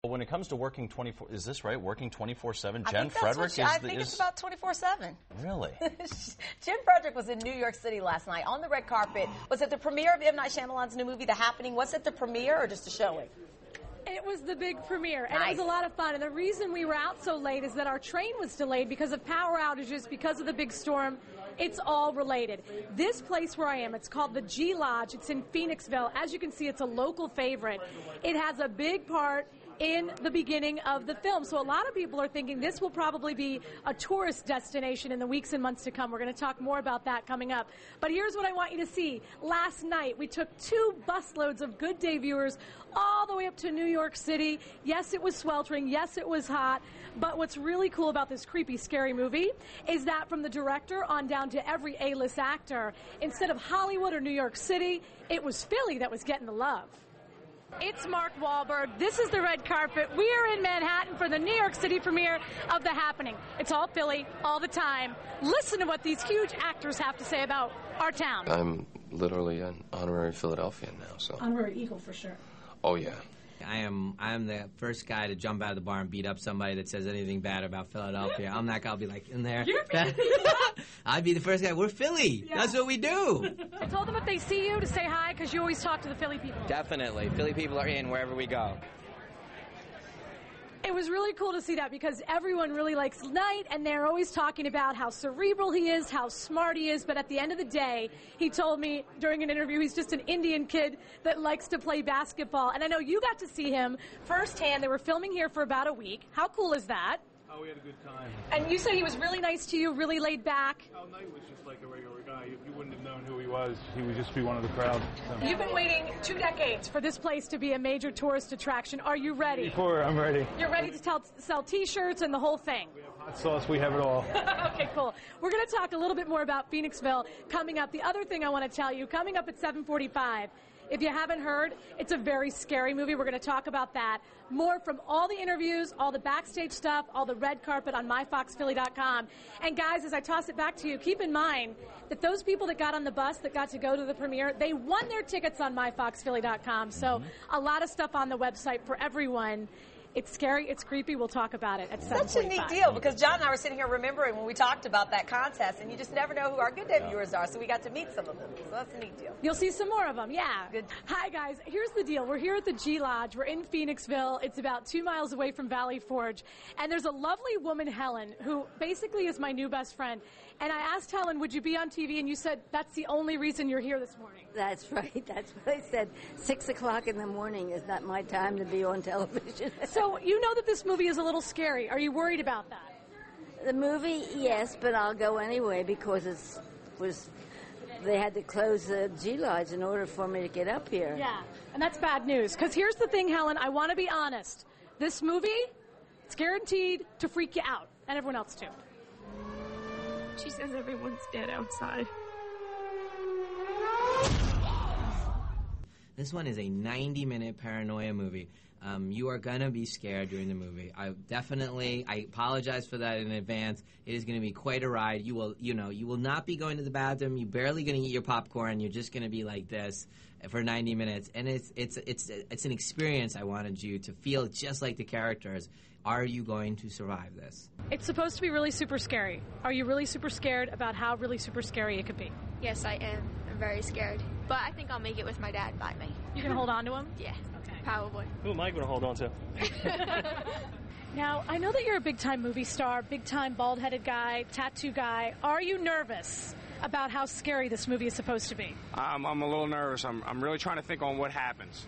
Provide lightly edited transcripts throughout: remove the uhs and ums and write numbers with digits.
Well, when it comes to working 24, is this right? Working 24/7. I Jen think that's Frederick I think it's about 24/7. Really? Jen Frederick was in New York City last night on the red carpet. Was it the premiere of M. Night Shyamalan's new movie, The Happening? Was it the premiere or just a showing? It was the big premiere, and Nice. it was a lot of fun. And the reason we were out so late is that our train was delayed because of power outages, because of the big storm. It's all related. This place where I am, it's called the G Lodge. It's in Phoenixville. As you can see, it's a local favorite. It has a big part in the beginning of the film. So a lot of people are thinking this will probably be a tourist destination in the weeks and months to come. We're going to talk more about that coming up. But here's what I want you to see. Last night, we took 2 busloads of Good Day viewers all the way up to New York City. Yes, it was sweltering. Yes, it was hot. But what's really cool about this creepy, scary movie is that from the director on down to every A-list actor, instead of Hollywood or New York City, it was Philly that was getting the love. It's Mark Wahlberg. This is the red carpet. We are in Manhattan for the New York City premiere of The Happening. It's all Philly, all the time. Listen to what these huge actors have to say about our town. I'm literally an honorary Philadelphian now, so. Honorary Eagle for sure. Oh, yeah. I am the first guy to jump out of the bar and beat up somebody that says anything bad about Philadelphia. I'm that guy. I'll be like, in there. I'd be the first guy. We're Philly. Yeah. That's what we do. I told them if they see you to say hi because you always talk to the Philly people. Definitely. Philly people are in wherever we go. It was really cool to see that because everyone really likes Knight, and they're always talking about how cerebral he is, how smart he is, but at the end of the day, he told me during an interview he's just an Indian kid that likes to play basketball. And I know you got to see him firsthand. They were filming here for about a week. How cool is that? Oh, we had a good time. And you said he was really nice to you, really laid back. Oh, Knight was just like a regular guy. You wouldn't have known who he was. He would just be one of the crowd. So. You've been waiting 2 decades for this place to be a major tourist attraction. Are you ready? Before, I'm ready. You're ready to sell T-shirts and the whole thing? We have hot sauce. We have it all. Okay, cool. We're going to talk a little bit more about Phoenixville coming up. The other thing I want to tell you, coming up at 7:45, if you haven't heard, it's a very scary movie. We're going to talk about that. More from all the interviews, all the backstage stuff, all the red carpet on myfoxphilly.com. And guys, as I toss it back to you, keep in mind that those people that got on the bus that got to go to the premiere, they won their tickets on myfoxphilly.com. So a lot of stuff on the website for everyone. It's scary, it's creepy, we'll talk about it at 7:45. Such a neat deal, because John and I were sitting here remembering when we talked about that contest, and you just never know who our Good Day viewers are, so we got to meet some of them. So that's a neat deal. You'll see some more of them, yeah. Good. Hi, guys. Here's the deal. We're here at the G Lodge. We're in Phoenixville. It's about 2 miles away from Valley Forge. And there's a lovely woman, Helen, who basically is my new best friend. And I asked Helen, would you be on TV? And you said that's the only reason you're here this morning. That's right. That's what I said. 6 o'clock in the morning is not my time to be on television. So you know that this movie is a little scary. Are you worried about that? The movie, yes, but I'll go anyway because they had to close the G Lodge in order for me to get up here. Yeah, and that's bad news. Because here's the thing, Helen, I want to be honest. This movie, it's guaranteed to freak you out, and everyone else too. She says everyone's dead outside. This one is a 90-minute paranoia movie. You are going to be scared during the movie. I apologize for that in advance. It is going to be quite a ride. You will not be going to the bathroom. You're barely going to eat your popcorn. You're just going to be like this for 90 minutes. And it's an experience I wanted you to feel just like the characters. Are you going to survive this? It's supposed to be really super scary. Are you really super scared about how really super scary it could be? Yes, I am. I'm very scared. But I think I'll make it with my dad by me. You can hold on to him? Yeah. Okay. Probably. Who am I going to hold on to? Now, I know that you're a big-time movie star, big-time bald-headed guy, tattoo guy. Are you nervous about how scary this movie is supposed to be? I'm a little nervous. I'm really trying to think on what happens.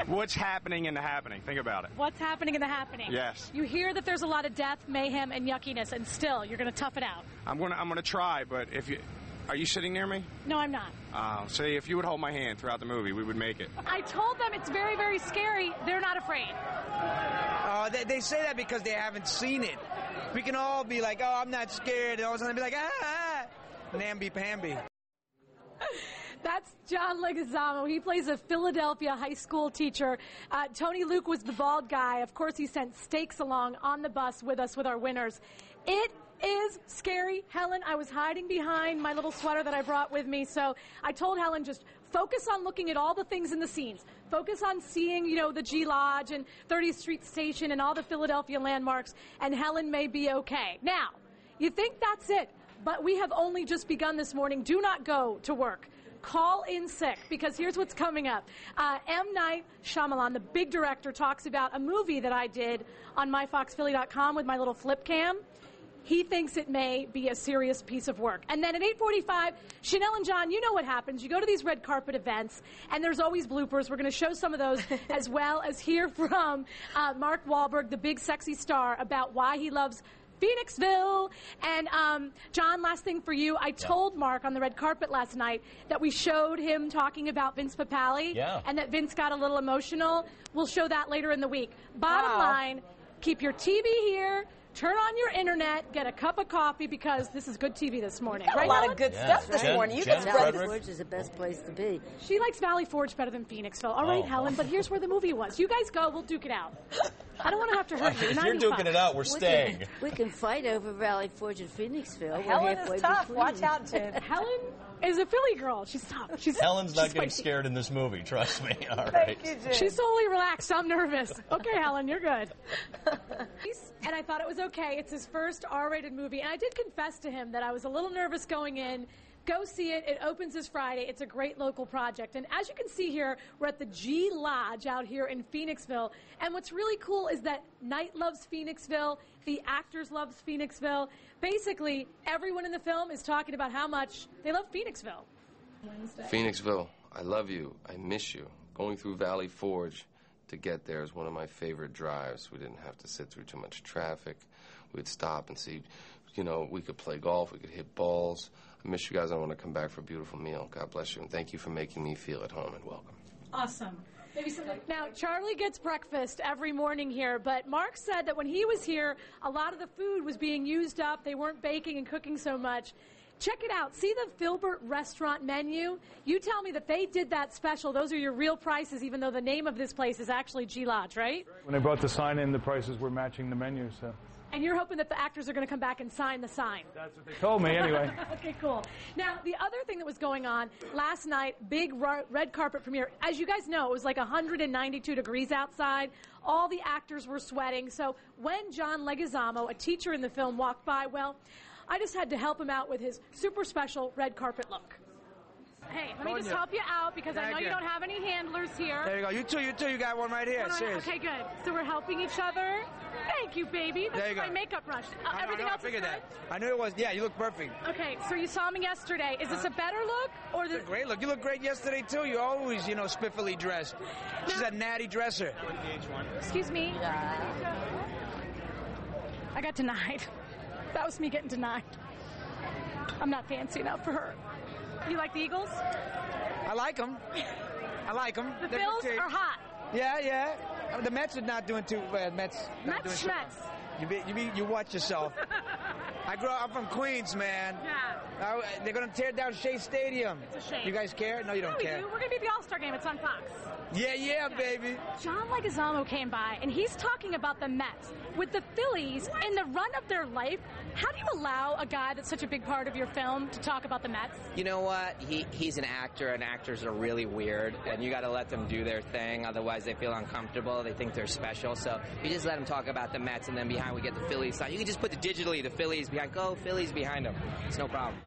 What's happening in The Happening? Think about it. What's happening in The Happening? Yes. You hear that there's a lot of death, mayhem, and yuckiness, and still, you're going to tough it out. I'm gonna try, but are you sitting near me? No, I'm not. See, if you would hold my hand throughout the movie, we would make it. I told them it's very, very scary. They're not afraid. They say that because they haven't seen it. We can all be like, oh, I'm not scared. And all of a sudden be like, namby-pamby. That's John Leguizamo. He plays a Philadelphia high school teacher. Tony Luke was the bald guy. Of course, he sent steaks along on the bus with us with our winners. It is scary. Helen, I was hiding behind my little sweater that I brought with me, so I told Helen just focus on looking at all the things in the scenes. Focus on seeing, the G Lodge and 30th Street Station and all the Philadelphia landmarks, and Helen may be okay. Now, you think that's it, but we have only just begun this morning. Do not go to work. Call in sick, because here's what's coming up. M. Night Shyamalan, the big director, talks about a movie that I did on myfoxphilly.com with my little flip cam. He thinks it may be a serious piece of work. And then at 8:45, Chanel and John, you know what happens. You go to these red carpet events, and there's always bloopers. We're going to show some of those, as well as hear from Mark Wahlberg, the big sexy star, about why he loves Phoenixville. And John, last thing for you. I told Mark on the red carpet last night that we showed him talking about Vince Papale, and that Vince got a little emotional. We'll show that later in the week. Bottom line, keep your TV here. Turn on your internet, get a cup of coffee, because this is good TV this morning. Got a lot of good stuff this morning. You get Valley Forge is the best place to be. She likes Valley Forge better than Phoenixville. All right, Helen, but here's where the movie was. You guys go. We'll duke it out. I don't want to have to hurt you. If you're duking it out, we're staying. We can fight over Valley Forge and Phoenixville. Helen is tough. Watch out, Jen. Helen is a Philly girl. She's tough. Helen's not getting scared in this movie. Trust me. All right. Thank you, Jen. She's totally relaxed. I'm nervous. Okay, Helen, you're good. And I thought it was okay. It's his first R-rated movie. And I did confess to him that I was a little nervous going in. Go see it. It opens this Friday. It's a great local project. And as you can see here, we're at the G Lodge out here in Phoenixville. And what's really cool is that Night loves Phoenixville. The actors love Phoenixville. Basically, everyone in the film is talking about how much they love Phoenixville. Phoenixville, I love you. I miss you. Going through Valley Forge to get there is one of my favorite drives. We didn't have to sit through too much traffic. We'd stop and see, we could play golf. We could hit balls. I miss you guys. I want to come back for a beautiful meal. God bless you, and thank you for making me feel at home, and welcome. Awesome. Now, Charlie gets breakfast every morning here, but Mark said that when he was here, a lot of the food was being used up. They weren't baking and cooking so much. Check it out. See the Filbert restaurant menu? You tell me that they did that special. Those are your real prices, even though the name of this place is actually G Lodge, right? When they brought the sign in, the prices were matching the menu, so. And you're hoping that the actors are going to come back and sign the sign. That's what they told me, anyway. Okay, cool. Now, the other thing that was going on last night, big red carpet premiere. As you guys know, it was like 192 degrees outside. All the actors were sweating. So when John Leguizamo, a teacher in the film, walked by, well, I just had to help him out with his super special red carpet look. Hey, let me just help you out, because I know you don't have any handlers here. There you go. You too. You got one right here. Seriously. Okay, good. So we're helping each other. Thank you, baby. That's my makeup brush. Everything else is good? I knew it was. Yeah, you look perfect. Okay, so you saw me yesterday. Is this a better look? Or It's a great look. You look great yesterday, too. You're always, spiffily dressed. She's a natty dresser. Excuse me. I got denied. That was me getting denied. I'm not fancy enough for her. You like the Eagles? I like them. The Bills are hot. Yeah. The Mets are not doing too bad. Mets. You watch yourself. I'm from Queens, man. Yeah. They're going to tear down Shea Stadium. It's a shame. You guys care? No, you don't care. We do. We're going to be at the All-Star game. It's on Fox. Yeah, baby. John Leguizamo came by, and he's talking about the Mets. With the Phillies, in the run of their life, how do you allow a guy that's such a big part of your film to talk about the Mets? You know what? He's an actor, and actors are really weird, and you got to let them do their thing. Otherwise, they feel uncomfortable. They think they're special. So you just let them talk about the Mets, and then behind we get the Phillies sign. You can just put digitally the Phillies behind. Go Phillies behind them. It's no problem.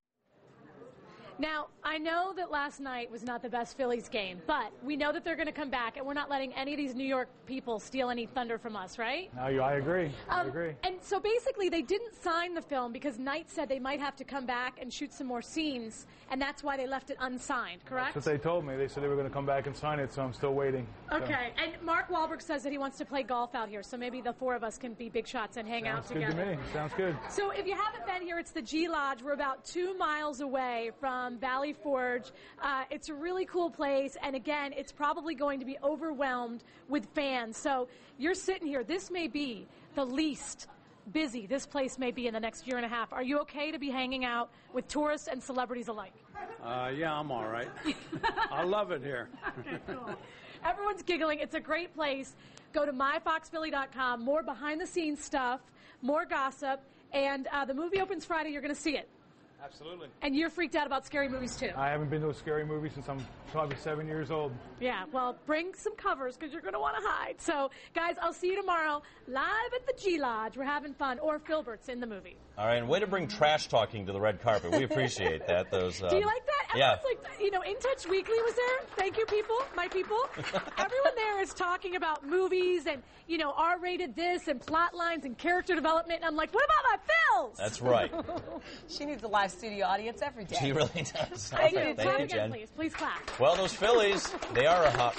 Now, I know that last night was not the best Phillies game, but we know that they're going to come back, and we're not letting any of these New York people steal any thunder from us, right? No, I agree. I agree. And so basically, they didn't sign the film because Knight said they might have to come back and shoot some more scenes, and that's why they left it unsigned, correct? That's what they told me. They said they were going to come back and sign it, so I'm still waiting. Okay, and Mark Wahlberg says that he wants to play golf out here, so maybe the four of us can be big shots and hang out together. Sounds good to me. Sounds good. So if you haven't been here, it's the G Lodge. We're about 2 miles away from Valley Forge. It's a really cool place, and again, it's probably going to be overwhelmed with fans. So you're sitting here. This may be the least busy this place may be in the next year and a half. Are you okay to be hanging out with tourists and celebrities alike? Yeah, I'm all right. I love it here. Okay, cool. Everyone's giggling. It's a great place. Go to myfoxphilly.com. More behind-the-scenes stuff, more gossip, And the movie opens Friday. You're going to see it. Absolutely. And you're freaked out about scary movies, too. I haven't been to a scary movie since I'm probably 7 years old. Yeah, well, bring some covers because you're going to want to hide. So, guys, I'll see you tomorrow live at the G Lodge. We're having fun. Or Filbert's in the movie. All right, and way to bring trash talking to the red carpet. We appreciate that. Those. Do you like that? Yeah. Everyone's like, In Touch Weekly was there. Thank you, people, my people. Everyone there is talking about movies and, R-rated this and plot lines and character development. And I'm like, what about my films? That's right. She needs a live studio audience every day. She really does. Thank you. Thank Clap you, again, Jen. please. Please clap. Well, those Phillies, they are a hot